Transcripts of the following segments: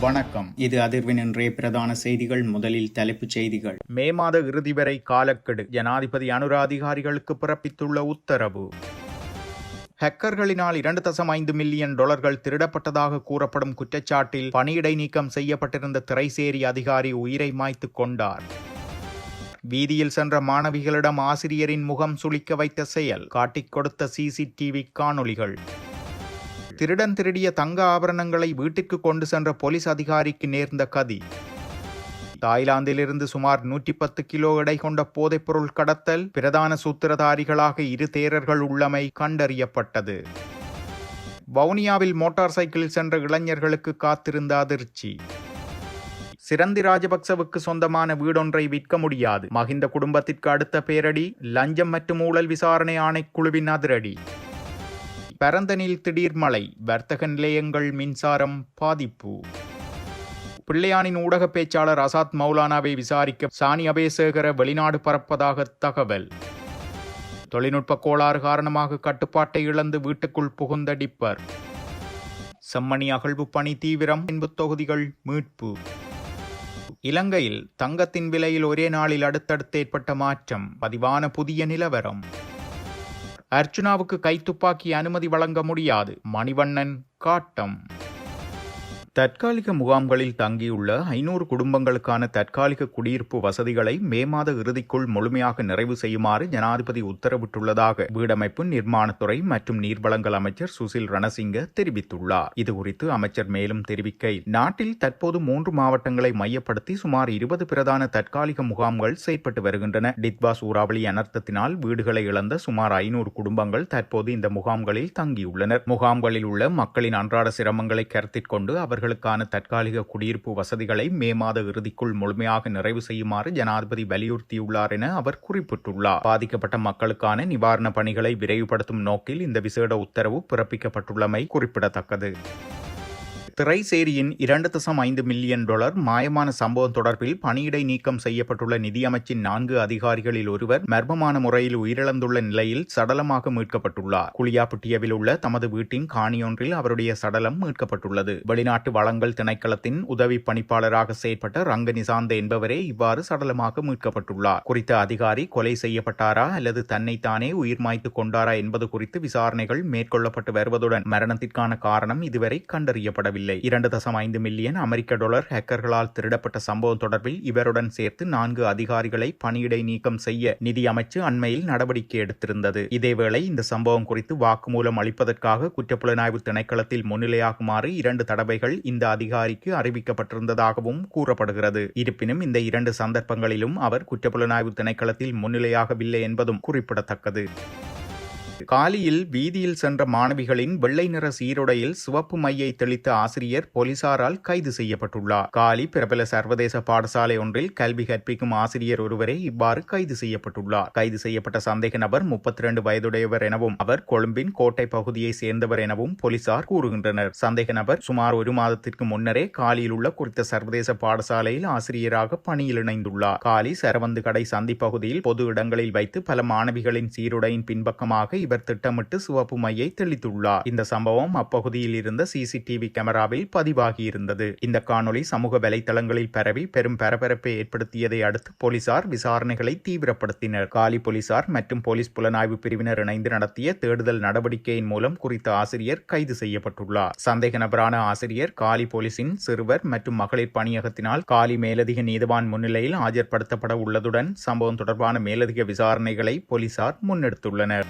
வணக்கம். இது அதிர்வின் இன்றைய பிரதான செய்திகள். முதலில் தலைப்புச் செய்திகள். மே மாத இறுதி வரை காலக்கெடு. ஜனாதிபதி அனுர அதிகாரிகளுக்கு பிறப்பித்துள்ள உத்தரவு. ஹேக்கர்களினால் 2.5 மில்லியன் டாலர்கள் திருடப்பட்டதாக கூறப்படும் குற்றச்சாட்டில் பணியிடை நீக்கம் செய்யப்பட்டிருந்த திரைசேரி அதிகாரி உயிரை மாய்த்துக் கொண்டார். வீதியில் சென்ற மாணவிகளிடம் ஆசிரியரின் முகம் சுளிக்க வைத்த செயல் காட்டிக் கொடுத்த சிசிடிவி காணொலிகள். திருடன் திருடிய தங்க ஆபரணங்களை வீட்டிற்கு கொண்டு சென்ற போலீஸ் அதிகாரிக்கு நேர்ந்த கதி. தாய்லாந்திலிருந்து சுமார் 110 கிலோ எடை கொண்ட போதைப்பொருள் கடத்தல். பிரதான சூத்திரதாரிகளாக 2 தேரர்கள் உள்ளமை கண்டறியப்பட்டது. வவுனியாவில் மோட்டார் சைக்கிளில் சென்ற இளைஞர்களுக்கு காத்திருந்த அதிர்ச்சி. சிரந்தி ராஜபக்சவுக்கு சொந்தமான வீடொன்றை விற்க முடியாது. மஹிந்த குடும்பத்திற்கு அடுத்த பேரடி. லஞ்சம் மற்றும் ஊழல் விசாரணை ஆணைக்குழுவின் அதிரடி. பரந்தனில் திடீர் மழை. வர்த்தக நிலையங்கள் மின்சாரம் பாதிப்பு. பிள்ளையானின் ஊடக பேச்சாளர் அசாத் மௌலானாவை விசாரிக்க சானி அபேசேகர வெளிநாடு பறப்பதாக தகவல். தொழில்நுட்ப கோளாறு காரணமாக கட்டுப்பாட்டை இழந்து வீட்டுக்குள் புகுந்த டிப்பர். செம்மணி அகழ்வு பணி தீவிரம். தொகுதிகள் மீட்பு. இலங்கையில் தங்கத்தின் விலையில் ஒரே நாளில் அடுத்தடுத்து ஏற்பட்ட மாற்றம். பதிவான புதிய நிலவரம். அர்ச்சுனாவுக்கு கைத்துப்பாக்கி அனுமதி வழங்க முடியாது. மணிவண்ணன் காட்டம். தற்காலிக முகாம்களில் தங்கியுள்ள 500 குடும்பங்களுக்கான தற்காலிக குடியிருப்பு வசதிகளை மே மாத இறுதிக்குள் முழுமையாக நிறைவு செய்யுமாறு ஜனாதிபதி உத்தரவிட்டுள்ளதாக வீடமைப்பு நிர்மாணத்துறை மற்றும் நீர்வளங்கள் அமைச்சர் சுசில் ரணசிங்க தெரிவித்துள்ளார். இதுகுறித்து அமைச்சர் மேலும் தெரிவிக்கையில், நாட்டில் தற்போது 3 மாவட்டங்களை மையப்படுத்தி சுமார் 20 பிரதான தற்காலிக முகாம்கள் செயற்பட்டு வருகின்றன. டித்வா சூறாவளி அனர்த்தத்தினால் வீடுகளை இழந்த சுமார் 500 குடும்பங்கள் தற்போது இந்த முகாம்களில் தங்கியுள்ளனர். முகாம்களில் உள்ள மக்களின் அன்றாட சிரமங்களை கருத்தில் கொண்டு அவர்களுக்கான தற்காலிக குடியிருப்பு வசதிகளை மே மாத இறுதிக்குள் முழுமையாக நிறைவு செய்யுமாறு ஜனாதிபதி வலியுறுத்தியுள்ளார் என அவர் குறிப்பிட்டுள்ளார். பாதிக்கப்பட்ட மக்களுக்கான நிவாரண பணிகளை விரைவுபடுத்தும் நோக்கில் இந்த விசேட உத்தரவு பிறப்பிக்கப்பட்டுள்ளமை குறிப்பிடத்தக்கது. திரைசேரியின் 2.5 மில்லியன் டாலர் மாயமான சம்பவம் தொடர்பில் பணியிடை நீக்கம் செய்யப்பட்டுள்ள நிதியமைச்சின் 4 அதிகாரிகளில் ஒருவர் மர்மமான முறையில் உயிரிழந்துள்ள நிலையில் சடலமாக மீட்கப்பட்டுள்ளார். குளியாப்பிட்டியவில் உள்ள தமது வீட்டின் காணியொன்றில் அவருடைய சடலம் மீட்கப்பட்டுள்ளது. வெளிநாட்டு வளங்கள் திணைக்களத்தின் உதவி பணிப்பாளராக செயற்பட்ட ரங்க நிசாந்த என்பவரே இவ்வாறு சடலமாக மீட்கப்பட்டுள்ளார். குறித்த அதிகாரி கொலை செய்யப்பட்டாரா அல்லது தன்னைத்தானே உயிர் மாய்த்துக் கொண்டாரா என்பது குறித்து விசாரணைகள் மேற்கொள்ளப்பட்டு வருவதுடன் மரணத்திற்கான காரணம் இதுவரை கண்டறியப்படவில்லை. 2.5 மில்லியன் அமெரிக்க டாலர் ஹேக்கர்களால் திருடப்பட்ட சம்பவம் தொடர்பில் இவருடன் சேர்த்து 4 அதிகாரிகளை பணியிடை நீக்கம் செய்ய நிதி அமைச்சு அண்மையில் நடவடிக்கை எடுத்திருந்தது. இதேவேளை இந்த சம்பவம் குறித்து வாக்குமூலம் அளிப்பதற்காக குற்றப்புலனாய்வு திணைக்களத்தில் முன்னிலையாகுமாறு 2 தடவைகள் இந்த அதிகாரிக்கு அறிவிக்கப்பட்டிருந்ததாகவும் கூறப்படுகிறது. இருப்பினும் இந்த 2 சந்தர்ப்பங்களிலும் அவர் குற்றப்புலனாய்வு திணைக்களத்தில் முன்னிலையாகவில்லை என்பதும் குறிப்பிடத்தக்கது. காலியில் வீதியில் சென்ற மாணவிகளின் வெள்ளை நிற சீருடையில் சிவப்பு மையை தெளித்த ஆசிரியர் போலீசாரால் கைது செய்யப்பட்டுள்ளார். காலி பிரபல சர்வதேச பாடசாலை ஒன்றில் கல்வி கற்பிக்கும் ஆசிரியர் ஒருவரே இவ்வாறு கைது செய்யப்பட்டுள்ளார். கைது செய்யப்பட்ட சந்தேக நபர் 32 வயதுடையவர் எனவும் அவர் கொழும்பின் கோட்டை பகுதியை சேர்ந்தவர் எனவும் போலீசார் கூறுகின்றனர். சந்தேக நபர் சுமார் 1 மாதத்திற்கு முன்னரே காலியில் உள்ள குறித்த சர்வதேச பாடசாலையில் ஆசிரியராக பணியில் இணைந்துள்ளார். காலி சரவந்து கடை சந்தி பகுதியில் பொது இடங்களில் வைத்து பல மாணவிகளின் சீருடையின் பின்பக்கமாக இவர் திட்டமிட்டு சிவப்பு மையை தெளித்துள்ளார். இந்த சம்பவம் அப்பகுதியில் இருந்த சிசிடிவி கேமராவில் பதிவாகியிருந்தது. இந்த காணொலி சமூக வலைதளங்களில் பரவி பெரும் பரபரப்பை ஏற்படுத்தியதை அடுத்து போலீசார் விசாரணைகளை தீவிரப்படுத்தினர். காலி போலீசார் மற்றும் போலீஸ் புலனாய்வு பிரிவினர் இணைந்து நடத்திய தேடுதல் நடவடிக்கையின் மூலம் குறித்த ஆசிரியர் கைது செய்யப்பட்டுள்ளார். சந்தேக நபரான ஆசிரியர் காலி போலீசின் சிறுவர் மற்றும் மகளிர் பணியகத்தினால் காலி மேலதிக நீதிவான் முன்னிலையில் ஆஜர்படுத்தப்பட உள்ளதுடன் சம்பவம் தொடர்பான மேலதிக விசாரணைகளை போலீசார் முன்னெடுத்துள்ளனர்.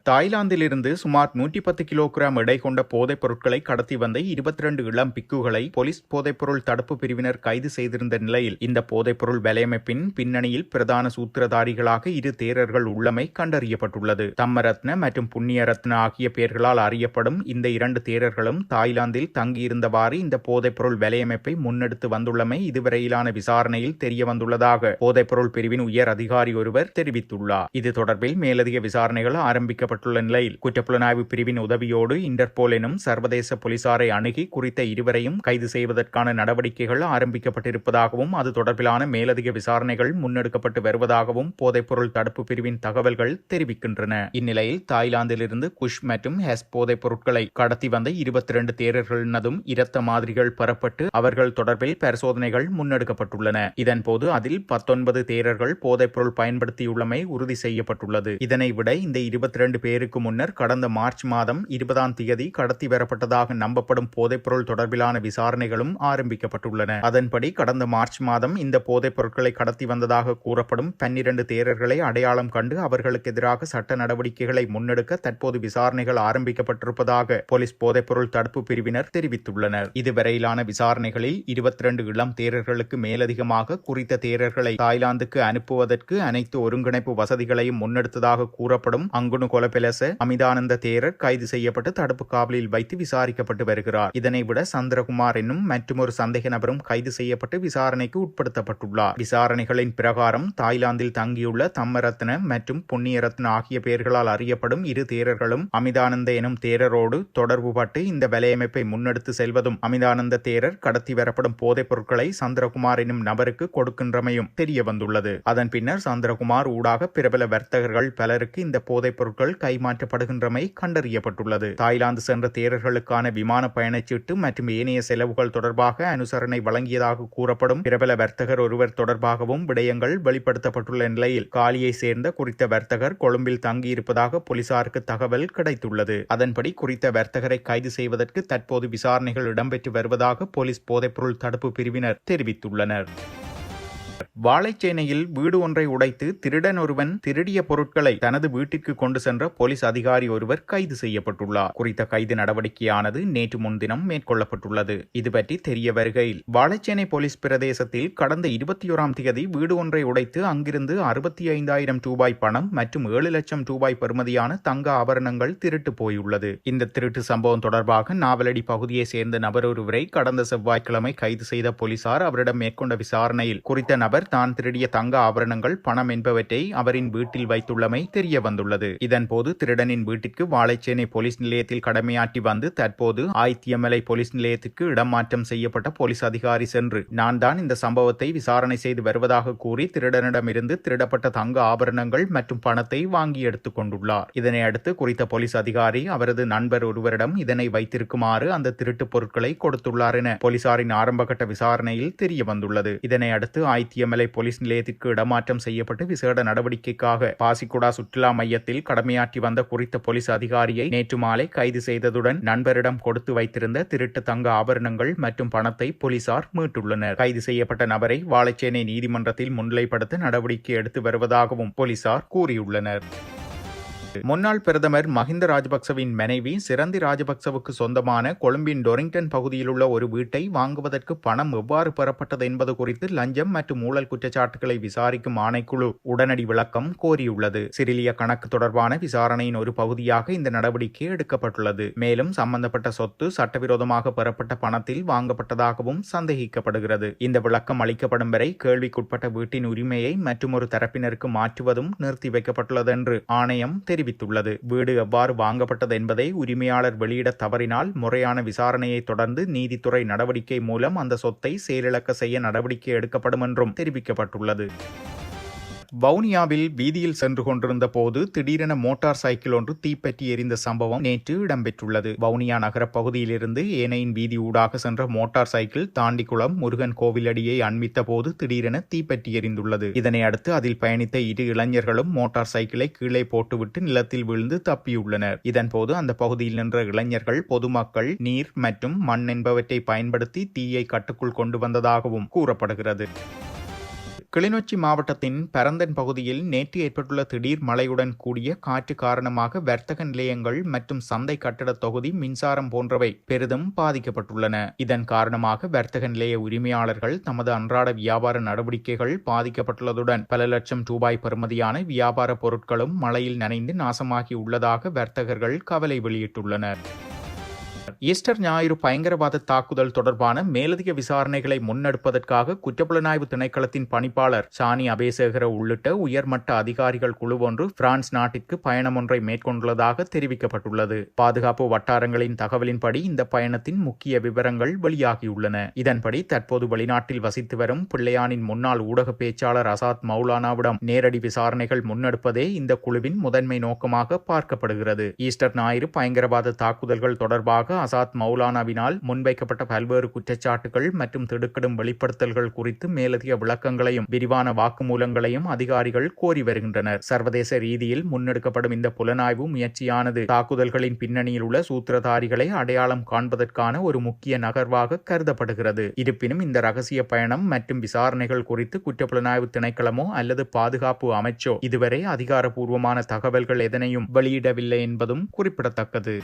தாய்லாந்திலிருந்து சுமார் 110 கிலோகிராம் எடை கொண்ட போதைப் பொருட்களை கடத்தி வந்த 22 இளம் பிக்குகளை போலீஸ் போதைப்பொருள் தடுப்பு பிரிவினர் கைது செய்திருந்த நிலையில் இந்த போதைப்பொருள் வலையமைப்பின் பின்னணியில் பிரதான சூத்திரதாரிகளாக 2 தேரர்கள் உள்ளமை கண்டறியப்பட்டுள்ளது. தம்மரத்ன மற்றும் புண்ணியரத்ன ஆகிய பெயர்களால் அறியப்படும் இந்த 2 தேரர்களும் தாய்லாந்தில் தங்கியிருந்தவாறு இந்த போதைப்பொருள் வலையமைப்பை முன்னெடுத்து வந்துள்ளமை இதுவரையிலான விசாரணையில் தெரிய வந்துள்ளதாக போதைப்பொருள் பிரிவின் உயர் அதிகாரி ஒருவர் தெரிவித்துள்ளார். இது தொடர்பில் மேலதிக விசாரணைகள் ஆரம்பிக்கப்பட்டு செய்யப்பட்டுள்ள நிலையில் குற்றப்புலனாய்வு பிரிவின் உதவியோடு இன்டர்போல் எனும் சர்வதேச போலீசாரை அணுகி குறித்த இருவரையும் கைது செய்வதற்கான நடவடிக்கைகள் ஆரம்பிக்கப்பட்டிருப்பதாகவும் அது தொடர்பிலான மேலதிக விசாரணைகள் முன்னெடுக்கப்பட்டு வருவதாகவும் போதைப்பொருள் தடுப்பு பிரிவின் தகவல்கள் தெரிவிக்கின்றன. இந்நிலையில் தாய்லாந்திலிருந்து குஷ் மற்றும் ஹெஸ் போதைப் பொருட்களை கடத்தி வந்த 22 தேரர்களினதும் இரத்த மாதிரிகள் பெறப்பட்டு அவர்கள் தொடர்பில் பரிசோதனைகள் முன்னெடுக்கப்பட்டுள்ளன. இதன்போது அதில் 19 தேரர்கள் போதைப்பொருள் பயன்படுத்தியுள்ளமை உறுதி செய்யப்பட்டுள்ளது. இதனை விட இந்த 22 பேருக்கு முன்னர் கடந்த மார்ச் மாதம் 20ஆம் தேதி கடத்தி வரப்பட்டதாக நம்பப்படும் போதைப்பொருள் தொடர்பிலான விசாரணைகளும் ஆரம்பிக்கப்பட்டுள்ளன. அதன்படி கடந்த மார்ச் மாதம் இந்த போதைப் பொருட்களை கடத்தி வந்ததாக கூறப்படும் 12 தேரர்களை அடையாளம் கண்டு அவர்களுக்கு எதிராக சட்ட நடவடிக்கைகளை முன்னெடுக்க தற்போது விசாரணைகள் ஆரம்பிக்கப்பட்டிருப்பதாக போலீஸ் போதைப்பொருள் தடுப்பு பிரிவினர் தெரிவித்துள்ளனர். இதுவரையிலான விசாரணைகளில் 22 இளம் தேரர்களுக்கு மேலதிகமாக குறித்த தேரர்களை தாய்லாந்துக்கு அனுப்புவதற்கு அனைத்து ஒருங்கிணைப்பு வசதிகளையும் முன்னெடுத்ததாக கூறப்படும் அங்குனு கொலபெலச அமிதானந்த தேரர் கைது செய்யப்பட்டு தடுப்பு காவலில் வைத்து விசாரிக்கப்பட்டு வருகிறார். இதனை விட சந்திரகுமார் என்னும் மற்றொரு சந்தேக நபரும் கைது செய்யப்பட்டு விசாரணைக்கு உட்படுத்தப்பட்டுள்ளார். விசாரணைகளின் பிரகாரம் தாய்லாந்தில் தங்கியுள்ள தம்மரத்ன மற்றும் புண்ணியரத்ன ஆகிய பெயர்களால் அறியப்படும் இரு தேரர்களும் அமிதானந்த எனும் தேரரோடு தொடர்புபட்டு இந்த வலையமைப்பை முன்னெடுத்து செல்வதும் அமிதானந்த தேரர் கடத்தி வரப்படும் போதைப் பொருட்களை சந்திரகுமார் என்னும் நபருக்கு கொடுக்கின்றமையும் தெரிய வந்துள்ளது. அதன் பின்னர் சந்திரகுமார் ஊடாக பிரபல வர்த்தகர்கள் பலருக்கு இந்த போதைப் பொருட்கள் கைமாற்றப்படுகின்றமை கண்டறியப்பட்டுள்ளது. தாய்லாந்து சென்ற தேரர்களுக்கான விமான பயணச்சீட்டு மற்றும் ஏனைய செலவுகள் தொடர்பாக அனுசரணை வழங்கியதாக கூறப்படும் பிரபல வர்த்தகர் ஒருவர் தொடர்பாகவும் விடயங்கள் வெளிப்படுத்தப்பட்டுள்ள நிலையில் காலியை சேர்ந்த குறித்த வர்த்தகர் கொழும்பில் தங்கியிருப்பதாக போலீசாருக்கு தகவல் கிடைத்துள்ளது. அதன்படி குறித்த வர்த்தகரை கைது செய்வதற்கு தற்போது விசாரணைகள் இடம்பெற்று வருவதாக போலீஸ் போதைப்பொருள் தடுப்பு பிரிவினர் தெரிவித்துள்ளனர். வாழைச்சேனையில் வீடு ஒன்றை உடைத்து திருடன் ஒருவன் திருடிய பொருட்களை தனது வீட்டிற்கு கொண்டு சென்ற போலீஸ் அதிகாரி ஒருவர் கைது செய்யப்பட்டுள்ளார். குறித்த கைது நடவடிக்கையானது நேற்று முன்தினம் மேற்கொள்ளப்பட்டுள்ளது. இதுபற்றி தெரிய வருகையில் வாழைச்சேனை போலீஸ் பிரதேசத்தில் கடந்த 21ஆம் தேதி வீடு ஒன்றை உடைத்து அங்கிருந்து 65,000 ரூபாய் பணம் மற்றும் 7 லட்சம் ரூபாய் பெறுமதியான தங்க ஆபரணங்கள் திருட்டு போயுள்ளது. இந்த திருட்டு சம்பவம் தொடர்பாக நாவலடி பகுதியை சேர்ந்த நபர் ஒருவரை கடந்த செவ்வாய்க்கிழமை கைது செய்த போலீசார் அவரிடம் மேற்கொண்ட விசாரணையில் குறித்த நபர் தான் திருடிய தங்க ஆபரணங்கள் பணம் என்பவற்றை அவரின் வீட்டில் வைத்துள்ளமை தெரிய வந்துள்ளது. இதன்போது திருடனின் வீட்டிற்கு வாழைச்சேனை போலீஸ் நிலையத்தில் கடமையாற்றி வந்து தற்போது ஆய்த்தியமலை போலீஸ் நிலையத்திற்கு இடமாற்றம் செய்யப்பட்ட போலீஸ் அதிகாரி சென்று நான் தான் இந்த சம்பவத்தை விசாரணை செய்து வருவதாக கூறி திருடனிடமிருந்து திருடப்பட்ட தங்க ஆபரணங்கள் மற்றும் பணத்தை வாங்கி எடுத்துக் கொண்டுள்ளார். இதனை அடுத்து குறித்த போலீஸ் அதிகாரி அவரது நண்பர் ஒருவரிடம் இதனை வைத்திருக்குமாறு அந்த திருட்டு பொருட்களை கொடுத்துள்ளார் என போலீசாரின் ஆரம்பகட்ட விசாரணையில் தெரிய வந்துள்ளது. இதனை அடுத்து ஆய்த்தியமலை போலீஸ் நிலையத்திற்கு இடமாற்றம் செய்யப்பட்டு விசேட நடவடிக்கைக்காக பாசிக்குடா சுற்றுலா மையத்தில் கடமையாற்றி வந்த குறித்த போலீஸ் அதிகாரியை நேற்று மாலை கைது செய்ததுடன் நண்பரிடம் கொடுத்து வைத்திருந்த திருட்டு தங்க ஆபரணங்கள் மற்றும் பணத்தை போலீசார் மீட்டுள்ளனர். கைது செய்யப்பட்ட நபரை வாழைச்சேனை நீதிமன்றத்தில் முன்னிலைப்படுத்த நடவடிக்கை எடுத்து வருவதாகவும் போலீசார் கூறியுள்ளனர். முன்னாள் பிரதமர் மஹிந்த ராஜபக்சவின் மனைவி சிரந்தி ராஜபக்சவுக்கு சொந்தமான கொழும்பின் டொரிங்டன் பகுதியில் உள்ள ஒரு வீட்டை வாங்குவதற்கு பணம் எவ்வாறு பெறப்பட்டது என்பது குறித்து லஞ்சம் மற்றும் ஊழல் குற்றச்சாட்டுகளை விசாரிக்கும் ஆணைக்குழு உடனடி விளக்கம் கோரியுள்ளது. சிறிலிய கணக்கு தொடர்பான விசாரணையின் ஒரு பகுதியாக இந்த நடவடிக்கை எடுக்கப்பட்டுள்ளது. மேலும் சம்பந்தப்பட்ட சொத்து சட்டவிரோதமாக பெறப்பட்ட பணத்தில் வாங்கப்பட்டதாகவும் சந்தேகிக்கப்படுகிறது. இந்த விளக்கம் அளிக்கப்படும் வரை கேள்விக்குட்பட்ட வீட்டின் உரிமையை மற்றொரு தரப்பினருக்கு மாற்றுவதும் நிறுத்தி வைக்கப்பட்டுள்ளது என்று ஆணையம் தெரிவித்துள்ளது. வீடு எவ்வாறு வாங்கப்பட்டது என்பதை உரிமையாளர் வெளியிட தவறினால் முறையான விசாரணையை தொடர்ந்து நீதித்துறை நடவடிக்கை மூலம் அந்த சொத்தை செயலிழக்க செய்ய நடவடிக்கை எடுக்கப்படும் என்றும் தெரிவிக்கப்பட்டுள்ளது. வவுனியாவில் வீதியில் சென்று கொண்டிருந்த போது திடீரென மோட்டார் சைக்கிள் ஒன்று தீப்பற்றி எரிந்த சம்பவம் நேற்று இடம்பெற்றுள்ளது. வவுனியா நகர பகுதியிலிருந்து ஏனையின் வீதி ஊடாக சென்ற மோட்டார் சைக்கிள் தாண்டிக்குளம் முருகன் கோவிலடியை அண்மித்த போது திடீரென தீப்பற்றி எரிந்துள்ளது. இதனை அடுத்து அதில் பயணித்த 2 இளைஞர்களும் மோட்டார் சைக்கிளை கீழே போட்டுவிட்டு நிலத்தில் விழுந்து தப்பியுள்ளனர். இதன்போது அந்த பகுதியில் நின்ற இளைஞர்கள் பொதுமக்கள் நீர் மற்றும் மண் என்பவற்றை பயன்படுத்தி தீயை கட்டுக்குள் கொண்டு வந்ததாகவும் கூறப்படுகிறது. கிளிநொச்சி மாவட்டத்தின் பரந்தன் பகுதியில் நேற்று ஏற்பட்டுள்ள திடீர் மழையுடன் கூடிய காற்று காரணமாக வர்த்தக நிலையங்கள் மற்றும் சந்தை கட்டட தொகுதி மின்சாரம் போன்றவை பெரிதும் பாதிக்கப்பட்டுள்ளன. இதன் காரணமாக வர்த்தக நிலைய உரிமையாளர்கள் தமது அன்றாட வியாபார நடவடிக்கைகள் பாதிக்கப்பட்டுள்ளதுடன் பல லட்சம் ரூபாய் பெறுமதியான வியாபார பொருட்களும் மழையில் நனைந்து நாசமாகி உள்ளதாக வர்த்தகர்கள் கவலை வெளியிட்டுள்ளனர். ஈஸ்டர் ஞாயிறு பயங்கரவாத தாக்குதல் தொடர்பான மேலதிக விசாரணைகளை முன்னெடுப்பதற்காக குற்றப்புலனாய்வு திணைக்களத்தின் பணிப்பாளர் சானி அபேசேகர உள்ளிட்ட உயர்மட்ட அதிகாரிகள் குழு ஒன்று பிரான்ஸ் நாட்டிற்கு பயணம் ஒன்றை மேற்கொண்டுள்ளதாக தெரிவிக்கப்பட்டுள்ளது. பாதுகாப்பு வட்டாரங்களின் தகவலின்படி இந்த பயணத்தின் முக்கிய விவரங்கள் வெளியாகியுள்ளன. இதன்படி தற்போது வெளிநாட்டில் வசித்து வரும் பிள்ளையானின் முன்னாள் ஊடக பேச்சாளர் அசாத் மௌலானாவிடம் நேரடி விசாரணைகள் முன்னெடுப்பதே இந்த குழுவின் முதன்மை நோக்கமாக பார்க்கப்படுகிறது. ஈஸ்டர் ஞாயிறு பயங்கரவாத தாக்குதல்கள் தொடர்பாக அசாத் மௌலானாவினால் முன்வைக்கப்பட்ட பல்வேறு குற்றச்சாட்டுகள் மற்றும் திடுக்கிடும் வெளிப்படுத்தல்கள் குறித்து மேலதிக விளக்கங்களையும் விரிவான வாக்குமூலங்களையும் அதிகாரிகள் கோரி வருகின்றனர். சர்வதேச ரீதியில் முன்னெடுக்கப்படும் இந்த புலனாய்வு முயற்சியானது தாக்குதல்களின் பின்னணியில் உள்ள சூத்திரதாரிகளை அடையாளம் காண்பதற்கான ஒரு முக்கிய நகர்வாக கருதப்படுகிறது. இருப்பினும் இந்த ரகசிய பயணம் மற்றும் விசாரணைகள் குறித்து குற்றப்புலனாய்வு திணைக்களமோ அல்லது பாதுகாப்பு அமைச்சோ இதுவரை அதிகாரப்பூர்வமான தகவல்கள் எதனையும் வெளியிடவில்லை என்பதும் குறிப்பிடத்தக்கது.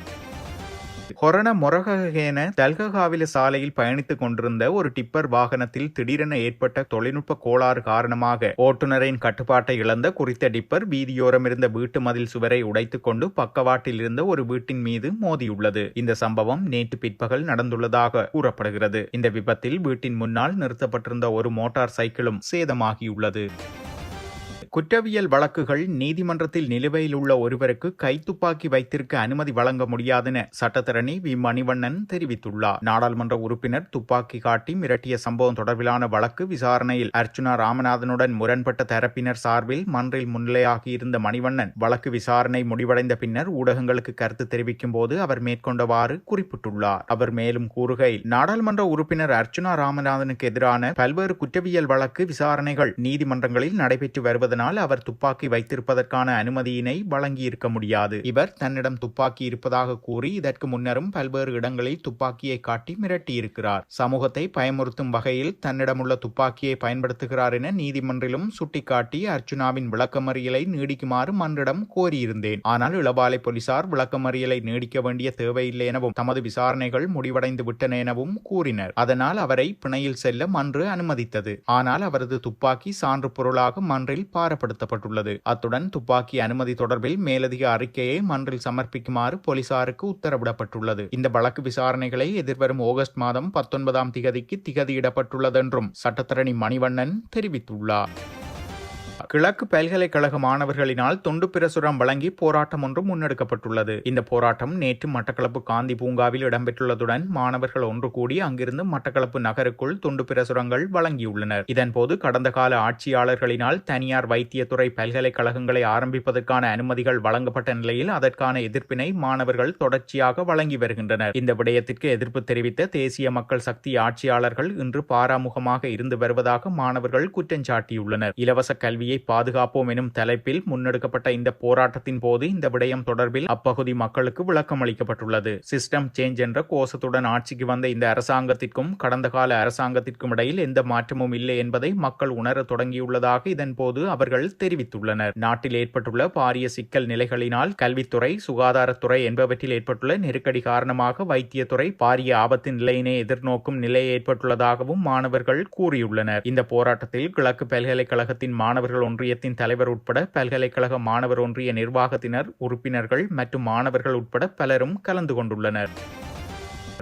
ஹொரண மொரககேன தல்ககாவில சாலையில் பயணித்துக் கொண்டிருந்த ஒரு டிப்பர் வாகனத்தில் திடீரென ஏற்பட்ட தொழில்நுட்ப கோளாறு காரணமாக ஓட்டுநரின் கட்டுப்பாட்டை இழந்த குறித்த டிப்பர் வீதியோரம் இருந்த வீட்டு மதில் சுவரை உடைத்துக் கொண்டு பக்கவாட்டில் இருந்த ஒரு வீட்டின் மீது மோதியுள்ளது. இந்த சம்பவம் நேற்று பிற்பகல் நடந்துள்ளதாக கூறப்படுகிறது. இந்த விபத்தில் வீட்டின் முன்னால் நிறுத்தப்பட்டிருந்த ஒரு மோட்டார் சைக்கிளும் சேதமாகியுள்ளது. குற்றவியல் வழக்குகள் நீதிமன்றத்தில் நிலுவையில் உள்ள ஒருவருக்கு கைத்துப்பாக்கி வைத்திருக்க அனுமதி வழங்க முடியாதென சட்டத்தரணி வி மணிவண்ணன் தெரிவித்துள்ளார். நாடாளுமன்ற உறுப்பினர் துப்பாக்கி காட்டி மிரட்டிய சம்பவம் தொடர்பிலான வழக்கு விசாரணையில் அர்ச்சுனா ராமநாதனுடன் முரண்பட்ட தரப்பினர் சார்பில் மன்றில் முன்னிலையாகியிருந்த மணிவண்ணன் வழக்கு விசாரணை முடிவடைந்த பின்னர் ஊடகங்களுக்கு கருத்து தெரிவிக்கும் போது அவர் மேற்கொண்டவாறு குறிப்பிட்டுள்ளார். அவர் மேலும் கூறுகையில், நாடாளுமன்ற உறுப்பினர் அர்ச்சுனா ராமநாதனுக்கு எதிரான பல்வேறு குற்றவியல் வழக்கு விசாரணைகள் நீதிமன்றங்களில் நடைபெற்று வருவதனால் அவர் துப்பாக்கி வைத்திருப்பதற்கான அனுமதியினை வழங்கியிருக்க முடியாது. இவர் தன்னிடம் துப்பாக்கி இருப்பதாக கூறி இதற்கு முன்னரும் பல்வேறு இடங்களில் துப்பாக்கியை காட்டி மிரட்டியிருக்கிறார். சமூகத்தை பயமுறுத்தும் வகையில் தன்னிடமுள்ள துப்பாக்கியை பயன்படுத்துகிறார் என நீதிமன்றிலும் சுட்டிக்காட்டி அர்ச்சுனாவின் விளக்கமறியலை நீடிக்குமாறு மன்றிடம் கோரியிருந்தேன். ஆனால் இளவாலை போலீசார் விளக்கமறியலை நீடிக்க வேண்டிய தேவையில்லை எனவும் தமது விசாரணைகள் முடிவடைந்து விட்டன எனவும் கூறினர். அதனால் அவரை பிணையில் செல்ல மன்று அனுமதித்தது. ஆனால் அவரது துப்பாக்கி சான்று பொருளாக மன்றில் பாரப்படுத்தப்பட்டுள்ளது. அத்துடன் துப்பாக்கி அனுமதி தொடர்பில் மேலதிக அறிக்கையை மன்றில் சமர்ப்பிக்குமாறு போலீசாருக்கு உத்தரவிடப்பட்டுள்ளது. இந்த வழக்கு விசாரணைகளை எதிர்வரும் ஆகஸ்ட் மாதம் 19ஆம் திகதிக்கு திகதியிடப்பட்டுள்ளதென்றும் சட்டத்தரணி மணிவண்ணன் தெரிவித்துள்ளார். கிழக்கு பல்கலைக்கழக மாணவர்களினால் துண்டு பிரசுரம் வழங்கி போராட்டம் ஒன்று முன்னெடுக்கப்பட்டுள்ளது. இந்த போராட்டம் நேற்று மட்டக்களப்பு காந்தி பூங்காவில் இடம்பெற்றுள்ளதுடன் மாணவர்கள் ஒன்று கூடி அங்கிருந்து மட்டக்களப்பு நகருக்குள் துண்டு பிரசுரங்கள் வழங்கியுள்ளனர். இதன்போது கடந்த கால ஆட்சியாளர்களினால் தனியார் வைத்தியத்துறை பல்கலைக்கழகங்களை ஆரம்பிப்பதற்கான அனுமதிகள் வழங்கப்பட்ட நிலையில் அதற்கான எதிர்ப்பினை மாணவர்கள் தொடர்ச்சியாக வழங்கி வருகின்றனர். இந்த விடயத்திற்கு எதிர்ப்பு தெரிவித்த தேசிய மக்கள் சக்தி ஆட்சியாளர்கள் இன்று பாராமுகமாக இருந்து வருவதாக மாணவர்கள் குற்றஞ்சாட்டியுள்ளனர். இலவச கல்வியை பாதுகாப்போம் எனும் தலைப்பில் முன்னெடுக்கப்பட்ட இந்த போராட்டத்தின் போது இந்த விடயம் தொடர்பில் அப்பகுதி மக்களுக்கு விளக்கம் அளிக்கப்பட்டுள்ளது. சிஸ்டம் சேஞ்ச் என்ற கோஷத்துடன் ஆட்சிக்கு வந்த இந்த அரசாங்கத்திற்கும் கடந்த கால அரசாங்கத்திற்கும் இடையில் எந்த மாற்றமும் இல்லை என்பதை மக்கள் உணர தொடங்கியுள்ளதாக இதன் போது அவர்கள் தெரிவித்துள்ளனர். நாட்டில் ஏற்பட்டுள்ள பாரிய சிக்கல் நிலைகளினால் கல்வித்துறை, சுகாதாரத்துறை என்பவற்றில் ஏற்பட்டுள்ள நெருக்கடி காரணமாக வைத்தியத்துறை பாரிய ஆபத்து நிலையினை எதிர்நோக்கும் நிலை ஏற்பட்டுள்ளதாகவும் மாணவர்கள் கூறியுள்ளனர். இந்த போராட்டத்தில் கிழக்கு பல்கலைக்கழகத்தின் மாணவர்கள் ஒன்றியத்தின் தலைவர் உட்பட பல்கலைக்கழக மாணவர் ஒன்றிய நிர்வாகத்தினர், உறுப்பினர்கள் மற்றும் மாணவர்கள் உட்பட பலரும் கலந்து கொண்டுள்ளனர்.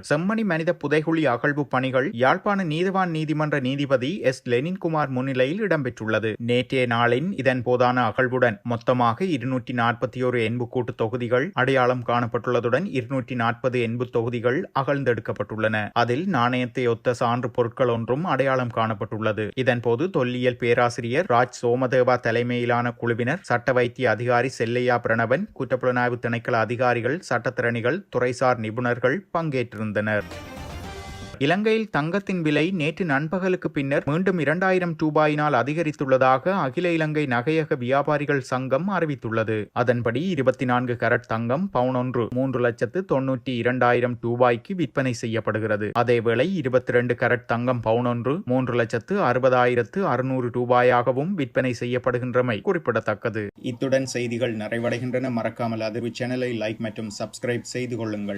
செம்மணி மனித புதைகுழி அகழ்வு பணிகள் யாழ்ப்பாண நீதிவான் நீதிமன்ற நீதிபதி எஸ் லெனின்குமார் முன்னிலையில் இடம்பெற்றுள்ளது. நேற்றைய நாளின் இதன் போதான அகழ்வுடன் மொத்தமாக 241 எண்புக்கூட்டு தொகுதிகள் அடையாளம் காணப்பட்டுள்ளதுடன் 240 எண்பு தொகுதிகள் அகழ்ந்தெடுக்கப்பட்டுள்ளன. அதில் நாணயத்தை ஒத்த சான்று பொருட்கள் ஒன்றும் அடையாளம் காணப்பட்டுள்ளது. இதன்போது தொல்லியல் பேராசிரியர் ராஜ் சோமதேவா தலைமையிலான குழுவினர், சட்ட வைத்திய அதிகாரி செல்லையா பிரணவன், குற்றப்புலனாய்வு திணைக்கள அதிகாரிகள், சட்டத்திறனிகள், துறைசார் நிபுணர்கள் பங்கேற்றிருந்தனர். இலங்கையில் தங்கத்தின் விலை நேற்று நண்பகலுக்கு பின்னர் மீண்டும் 2000 ரூபாயினால் அதிகரித்துள்ளதாக அகில இலங்கை நகையக வியாபாரிகள் சங்கம் அறிவித்துள்ளது. அதன்படி 24 கரட் தங்கம் பவுன் ஒன்று 3,92,000 ரூபாய்க்கு விற்பனை செய்யப்படுகிறது. அதேவேளை 22 கரட் தங்கம் பவுன் ஒன்று 3,60,600 ரூபாயாகவும் விற்பனை செய்யப்படுகின்றமை குறிப்பிடத்தக்கது. இத்துடன் செய்திகள் நிறைவடைகின்றன. மறக்காமல் அதிர்வு சேனலை லைக் மற்றும் சப்ஸ்கிரைப் செய்து கொள்ளுங்கள்.